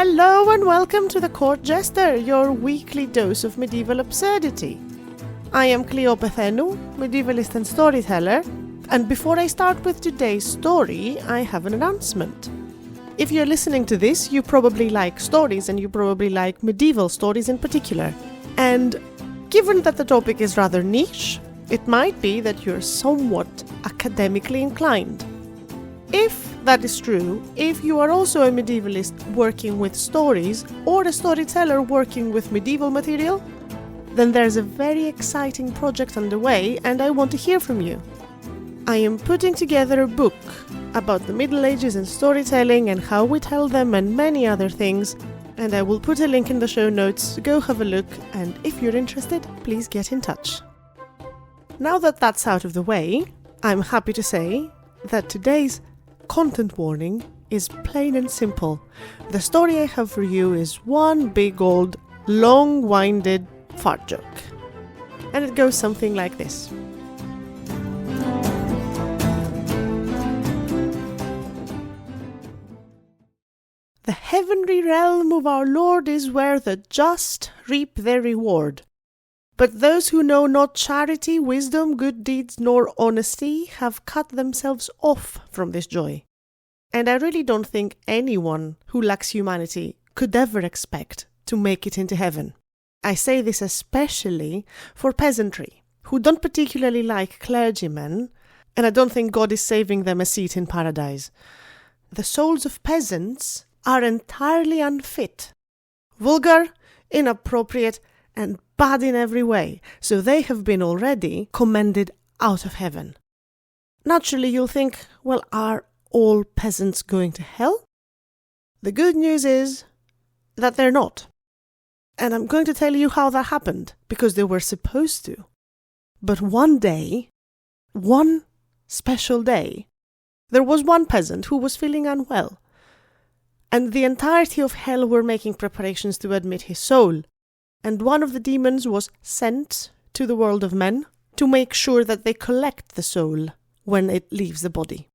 Hello and welcome to the Court Jester, your weekly dose of medieval absurdity. I am Nathaniel, medievalist and storyteller, and before I start with today's story, I have an announcement. If you're listening to this, you probably like stories, and you probably like medieval stories in particular. And given that the topic is rather niche, it might be that you're somewhat academically inclined. If that is true, if you are also a medievalist working with stories or a storyteller working with medieval material, then there's a very exciting project underway and I want to hear from you. I am putting together a book about the Middle Ages and storytelling and how we tell them and many other things, and I will put a link in the show notes, go have a look, and if you're interested, please get in touch. Now that that's out of the way, I'm happy to say that today's content warning is plain and simple. The story I have for you is one big old, long-winded fart joke. And it goes something like this. The heavenly realm of our Lord is where the just reap their reward. But those who know not charity, wisdom, good deeds, nor honesty have cut themselves off from this joy. And I really don't think anyone who lacks humanity could ever expect to make it into heaven. I say this especially for peasantry, who don't particularly like clergymen, and I don't think God is saving them a seat in paradise. The souls of peasants are entirely unfit, vulgar, inappropriate, and bad in every way, so they have been already commended out of heaven. Naturally, you'll think, well, are all peasants going to hell? The good news is that they're not. And I'm going to tell you how that happened, because they were supposed to. But one day, one special day, there was one peasant who was feeling unwell, and the entirety of hell were making preparations to admit his soul. And one of the demons was sent to the world of men to make sure that they collect the soul when it leaves the body.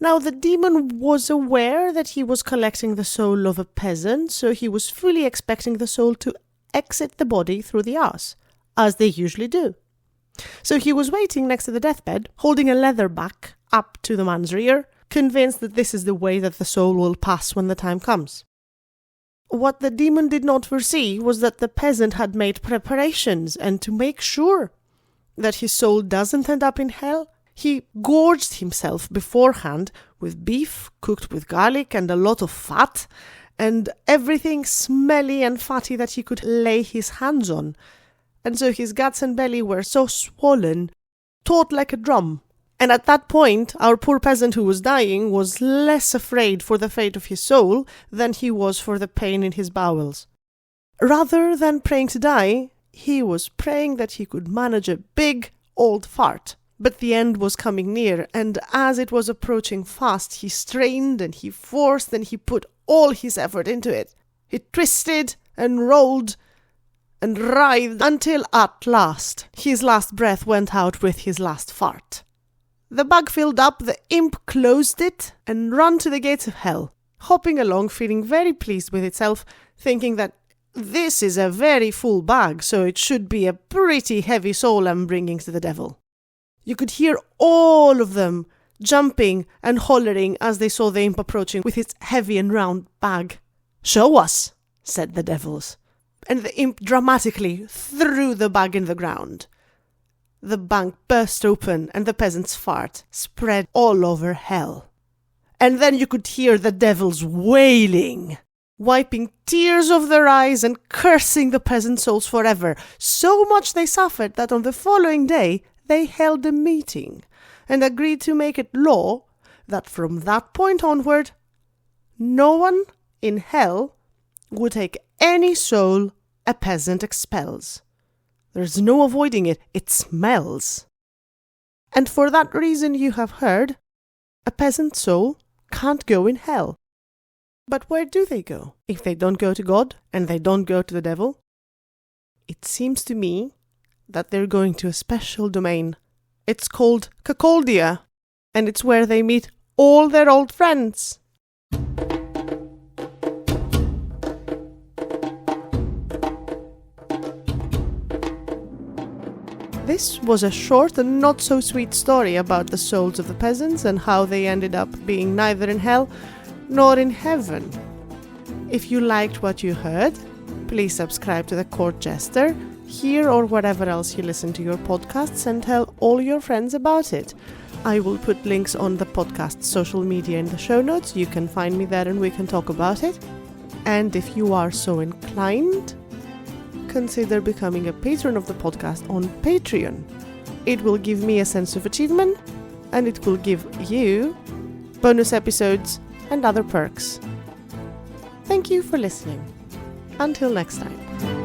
Now, the demon was aware that he was collecting the soul of a peasant, so he was fully expecting the soul to exit the body through the arse, as they usually do. So he was waiting next to the deathbed, holding a leather back up to the man's rear, convinced that this is the way that the soul will pass when the time comes. What the demon did not foresee was that the peasant had made preparations, and to make sure that his soul doesn't end up in hell, he gorged himself beforehand with beef cooked with garlic and a lot of fat, and everything smelly and fatty that he could lay his hands on. And so his guts and belly were so swollen, taut like a drum. And at that point, our poor peasant who was dying was less afraid for the fate of his soul than he was for the pain in his bowels. Rather than praying to die, he was praying that he could manage a big old fart. But the end was coming near, and as it was approaching fast, he strained and he forced and he put all his effort into it. He twisted and rolled and writhed until at last his last breath went out with his last fart. The bag filled up, the imp closed it, and ran to the gates of hell, hopping along, feeling very pleased with itself, thinking that this is a very full bag, so it should be a pretty heavy soul I'm bringing to the devil. You could hear all of them jumping and hollering as they saw the imp approaching with its heavy and round bag. "Show us," said the devils, and the imp dramatically threw the bag in the ground. The bank burst open and the peasant's fart spread all over hell. And then you could hear the devils wailing, wiping tears off their eyes and cursing the peasant souls forever. So much they suffered that on the following day they held a meeting and agreed to make it law that from that point onward, no one in hell would take any soul a peasant expels. There's no avoiding it, it smells. And for that reason you have heard, a peasant soul can't go in hell. But where do they go if they don't go to God and they don't go to the devil? It seems to me that they're going to a special domain. It's called Cuckoldia, and it's where they meet all their old friends. This was a short and not so sweet story about the souls of the peasants and how they ended up being neither in hell nor in heaven. If you liked what you heard, please subscribe to the Court Jester, here or wherever else you listen to your podcasts, and tell all your friends about it. I will put links on the podcast's social media in the show notes. You can find me there and we can talk about it. And if you are so inclined, consider becoming a patron of the podcast on Patreon. It will give me a sense of achievement, and it will give you bonus episodes and other perks. Thank you for listening. Until next time.